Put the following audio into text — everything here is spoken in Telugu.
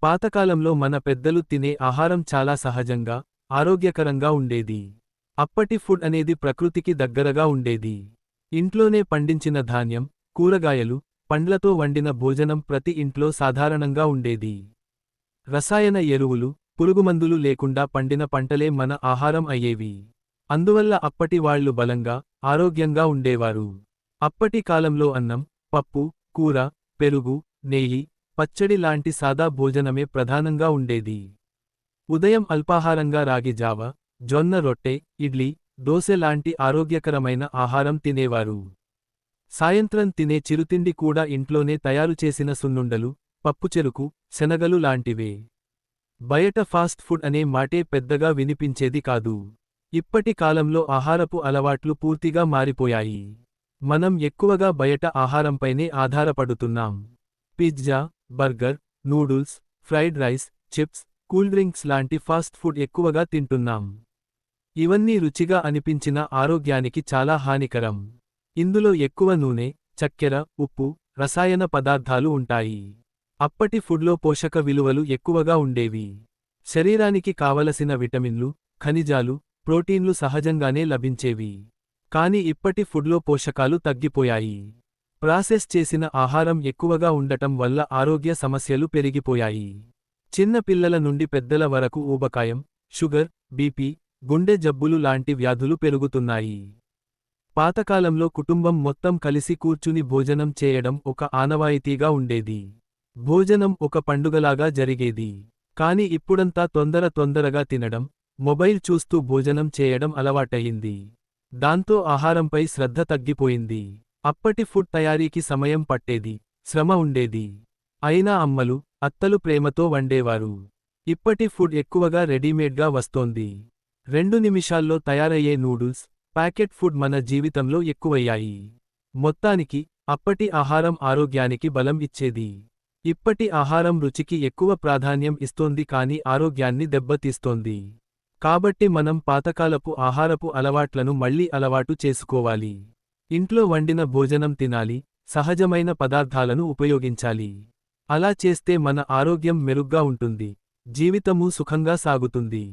పాతకాలంలో మన పెద్దలు తినే ఆహారం చాలా సహజంగా, ఆరోగ్యకరంగా ఉండేది. అప్పటి ఫుడ్ అనేది ప్రకృతికి దగ్గరగా ఉండేది. ఇంట్లోనే పండించిన ధాన్యం, కూరగాయలు, పండ్లతో వండిన భోజనం ప్రతి ఇంట్లో సాధారణంగా ఉండేది. రసాయన ఎరువులు, పురుగుమందులు లేకుండా పండిన పంటలే మన ఆహారం అయ్యేవి. అందువల్ల అప్పటి వాళ్ళు బలంగా, ఆరోగ్యంగా ఉండేవారు. అప్పటి కాలంలో అన్నం, పప్పు, కూర, పెరుగు, నెయ్యి, పచ్చడి లాంటి సాదా భోజనమే ప్రధానంగా ఉండేది. ఉదయం అల్పాహారంగా రాగి జావ, జొన్న రొట్టె, ఇడ్లీ, దోసె లాంటి ఆరోగ్యకరమైన ఆహారం తినేవారు. సాయంత్రం తినే చిరుతిండి కూడా ఇంట్లోనే తయారుచేసిన సున్నుండలు, పప్పుచెరుకు, శనగలు లాంటివే. బయట ఫాస్ట్ ఫుడ్ అనే మాటే పెద్దగా వినిపించేది కాదు. ఇప్పటి కాలంలో ఆహారపు అలవాట్లు పూర్తిగా మారిపోయాయి. మనం ఎక్కువగా బయట ఆహారంపైనే ఆధారపడుతున్నాం. Pizza, burger, noodles, fried rice, chips, cool drinks లాంటి ఫాస్ట్ ఫుడ్ ఎక్కువగా తింటున్నాం. ఇవన్నీ రుచిగా అనిపించిన ఆరోగ్యానికి చాలా హానికరం. ఇందులో ఎక్కువ నూనె, చక్కెర, ఉప్పు, రసాయన పదార్థాలు ఉంటాయి. అప్పటి ఫుడ్లో పోషక విలువలు ఎక్కువగా ఉండేవి. శరీరానికి కావలసిన విటమిన్లు, ఖనిజాలు, ప్రోటీన్లు సహజంగానే లభించేవి. కాని ఇప్పటి ఫుడ్లో పోషకాలు తగ్గిపోయాయి. ప్రాసెస్ చేసిన ఆహారం ఎక్కువగా ఉండటం వల్ల ఆరోగ్య సమస్యలు పెరిగిపోయాయి. చిన్న పిల్లల నుండి పెద్దల వరకు ఊబకాయం, షుగర్, బీపీ, గుండె జబ్బులు లాంటి వ్యాధులు పెరుగుతున్నాయి. పాతకాలంలో కుటుంబం మొత్తం కలిసి కూర్చుని భోజనం చేయడం ఒక ఆనవాయితీగా ఉండేది. భోజనం ఒక పండుగలాగా జరిగేది. కాని ఇప్పుడంతా తొందరగా తినడం, మొబైల్ చూస్తూ భోజనం చేయడం అలవాటయింది. దాంతో ఆహారంపై శ్రద్ధ తగ్గిపోయింది. అప్పటి ఫుడ్ తయారీకి సమయం పట్టేది, శ్రమ ఉండేది. అయినా అమ్మలు, అత్తలు ప్రేమతో వండేవారు. ఇప్పటి ఫుడ్ ఎక్కువగా రెడీమేడ్గా వస్తోంది. 2 నిమిషాల్లో తయారయ్యే నూడుల్స్, ప్యాకెట్ ఫుడ్ మన జీవితంలో ఎక్కువయ్యాయి. మొత్తానికి, అప్పటి ఆహారం ఆరోగ్యానికి బలం ఇచ్చేది. ఇప్పటి ఆహారం రుచికి ఎక్కువ ప్రాధాన్యం ఇస్తోంది కానీ ఆరోగ్యాన్ని దెబ్బతీస్తోంది. కాబట్టి మనం పాతకాలపు ఆహారపు అలవాట్లను మళ్లీ అలవాటు చేసుకోవాలి. ఇంట్లో వండిన భోజనం తినాలి, సహజమైన పదార్థాలను ఉపయోగించాలి. అలా చేస్తే మన ఆరోగ్యం మెరుగ్గా ఉంటుంది, జీవితమూ సుఖంగా సాగుతుంది.